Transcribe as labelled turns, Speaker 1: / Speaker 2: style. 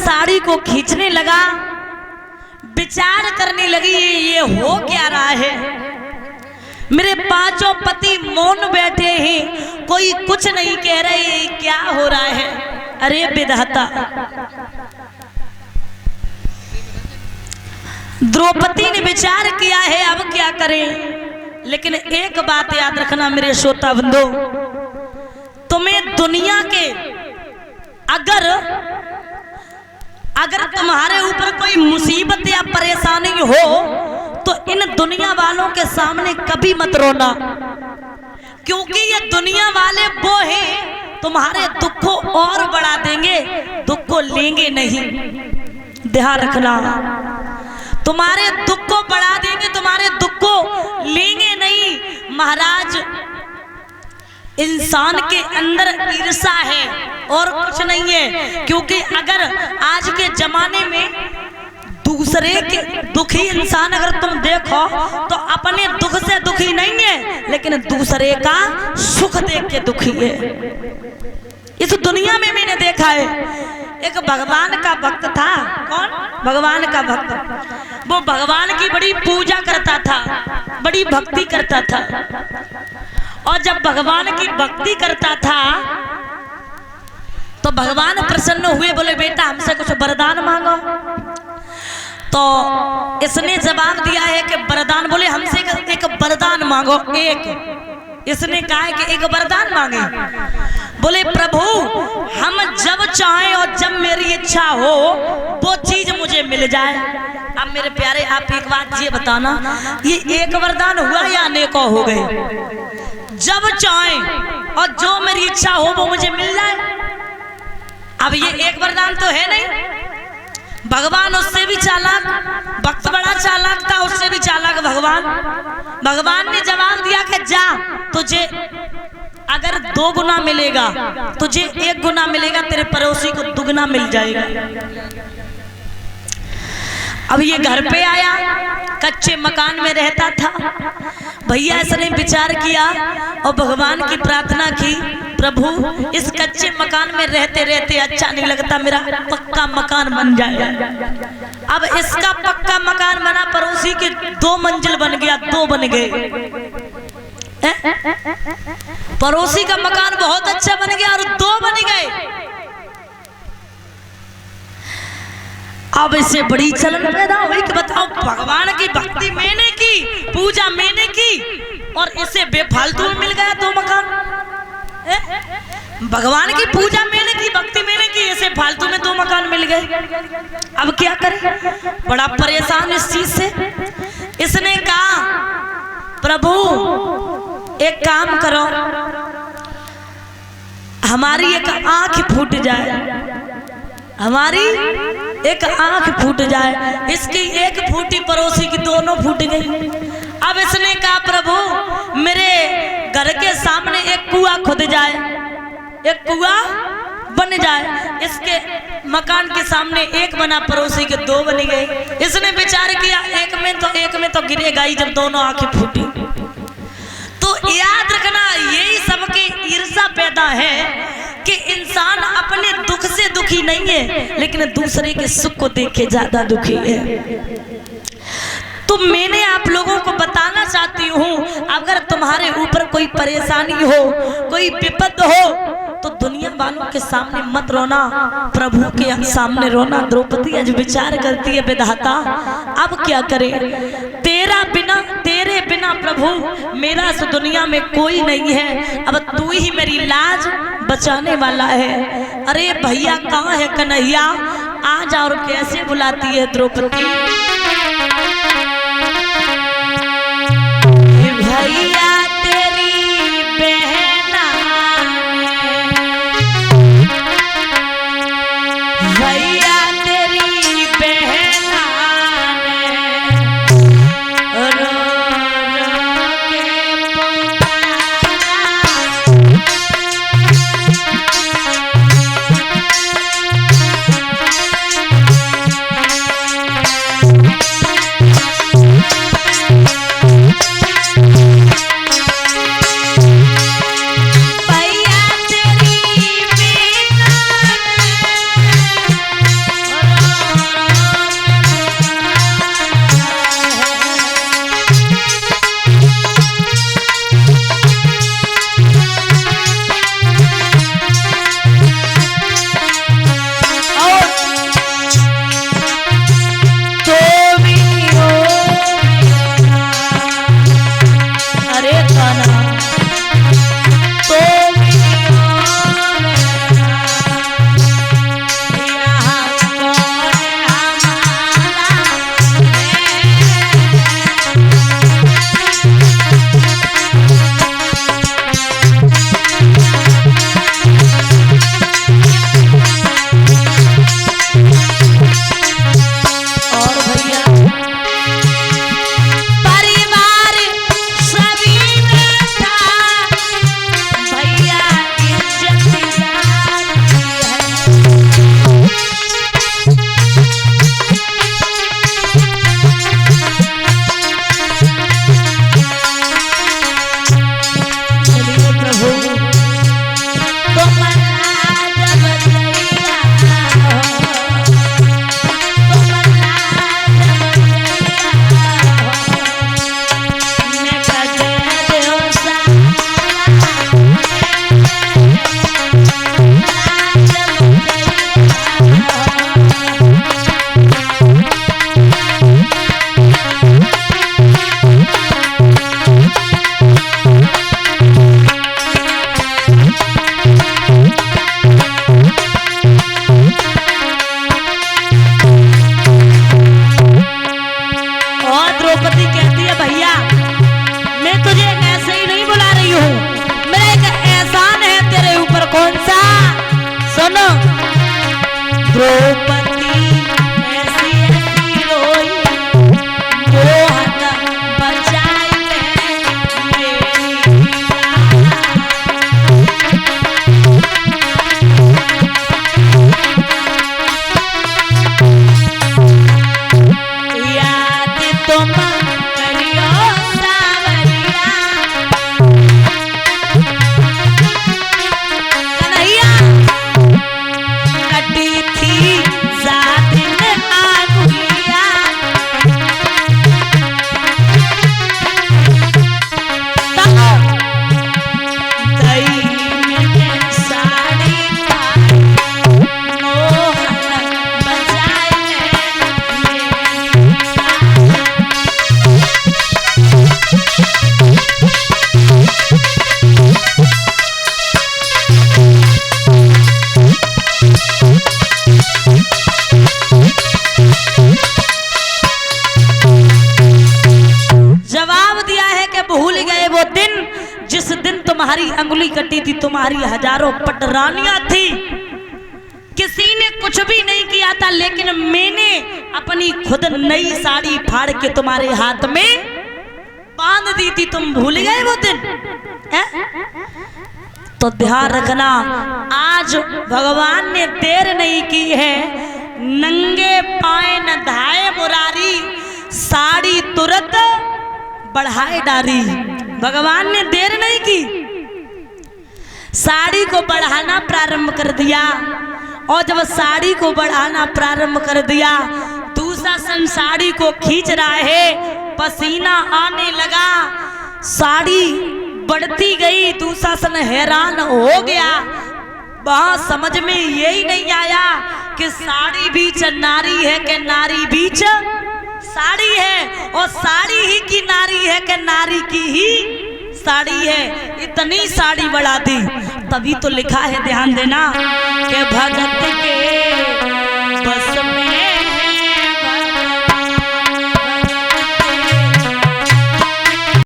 Speaker 1: साड़ी को खींचने लगा, विचार करने लगी ये हो क्या रहा है। मेरे पांचों पति मौन बैठे हैं, कोई कुछ नहीं कह रहे, क्या हो रहा है। अरे विधाता, द्रौपदी ने विचार किया है अब क्या करें। लेकिन एक बात याद रखना मेरे श्रोता बंधु, तुम्हें दुनिया के अगर तुम्हारे ऊपर कोई मुसीबत या परेशानी हो तो इन दुनिया वालों के सामने कभी मत रोना, क्योंकि ये दुनिया वाले वो हैं तुम्हारे दुख को और बढ़ा देंगे, दुख को लेंगे नहीं। ध्यान रखना, तुम्हारे दुख को बढ़ा देंगे, तुम्हारे दुख को लेंगे नहीं। महाराज, इंसान के अंदर ईर्ष्या है और कुछ नहीं है, क्योंकि अगर आज के जमाने में दूसरे के दुखी इंसान अगर तुम देखो तो अपने दुख से दुखी नहीं है, लेकिन दूसरे का सुख देख के दुखी है। इस दुनिया में मैंने देखा है, एक भगवान का भक्त था। कौन? भगवान का भक्त। वो भगवान की बड़ी पूजा करता था, बड़ी भक्ति करता था, और जब भगवान की भक्ति करता था तो भगवान प्रसन्न हुए, बोले बेटा हमसे कुछ वरदान मांगो। तो इसने जवाब दिया है कि वरदान, बोले हमसे एक वरदान मांगो। एक इसने कहा है कि एक वरदान मांगे। बोले प्रभु हम जब चाहें और जब मेरी इच्छा हो वो चीज मुझे मिल जाए। अब मेरे प्यारे आप एक बात ये बताना, ये एक वरदान हुआ या अनेकों हो गए? जब चाहें और जो मेरी इच्छा हो वो मुझे मिल जाए। अब ये एक वरदान तो है नहीं, भगवान उससे भी चालाक, भक्त बड़ा चालाक था, उससे भी चालाक भगवान। भगवान ने जवाब दिया कि जा, तुझे अगर 2 गुना मिलेगा, तुझे 1 गुना मिलेगा, तेरे पड़ोसी को 2 गुना मिल जाएगा। अब ये घर पे आया, कच्चे मकान में रहता था। भैया इसने विचार किया और भगवान की प्रार्थना की, प्रभु इस कच्चे मकान में रहते रहते अच्छा नहीं लगता, मेरा पक्का मकान बन जाए। अब इसका पक्का मकान बना, पड़ोसी के 2 मंजिल बन गया, 2 बन गए। पड़ोसी का मकान बहुत अच्छा बन गया और 2 बन गए। अब इससे बड़ी चलन पैदा हुई कि बताओ, भगवान की भक्ति मैंने की, पूजा मैंने की, और इसे बेफालतू में मिल गया 2 मकान। भगवान की पूजा मैंने की, भक्ति मैंने की, इसे फालतू में 2 मकान मिल गए। अब क्या करें? बड़ा परेशान इस चीज से। इसने कहा प्रभु एक काम करो, हमारी एक आंख फूट जाए, हमारी एक आंख फूट जाए। इसकी एक फूटी, पड़ोसी की 2 फूट गई। अब इसने कहा प्रभु मेरे घर के सामने एक कुआं खुद जाए, एक कुआं बन जाए। इसके मकान के सामने 1 बना, पड़ोसी के 2 बन गए। इसने विचार किया एक में तो गिरेगा ही जब दोनों आंखें फूटी। तो याद रखना, यही सबके ईर्ष्या पैदा है कि इंसान अपने दुख से दुखी नहीं है, लेकिन दूसरे के सुख को देख के ज्यादा दुखी है। तो मैंने आप लोगों को बताना चाहती हूँ, अगर तुम्हारे ऊपर कोई परेशानी हो, कोई विपद हो, तो दुनिया वालों के सामने मत रोना, प्रभु के सामने रोना। द्रौपदी आज विचार करती है, विधाता अब क्या करे, तेरे बिना प्रभु मेरा इस दुनिया में कोई नहीं है, अब तू ही मेरी लाज बचाने वाला है। अरे भैया कहाँ है कन्हैया, आ जा। और कैसे बुलाती है द्रौपदी, भैया तेरी बहना, भैया तेरी बहना रो रो के पुकारा। भैया तेरी बहना अंगुली कटी थी, तुम्हारी हजारों पटरानियां थी, किसी ने कुछ भी नहीं किया था, लेकिन मैंने अपनी खुद नई साड़ी फाड़ के तुम्हारे हाथ में बांध दी थी। तुम भूल गए वो दिन है? तो ध्यान रखना, आज भगवान ने देर नहीं की है। नंगे पाए न धाए मुरारी, साड़ी तुरंत बढ़ाए डारी। भगवान ने देर नहीं की, साड़ी को बढ़ाना प्रारंभ कर दिया। और जब साड़ी को बढ़ाना प्रारंभ कर दिया, दुशासन साड़ी को खींच रहा है, पसीना आने लगा, साड़ी बढ़ती गई। दुशासन हैरान हो गया, वहां समझ में यही नहीं आया कि साड़ी बीच नारी है कि नारी बीच साड़ी है, और साड़ी ही की नारी है कि नारी की ही साड़ी है। इतनी साड़ी बढ़ा दी। तभी तो लिखा है, ध्यान देना, कि भगत के बस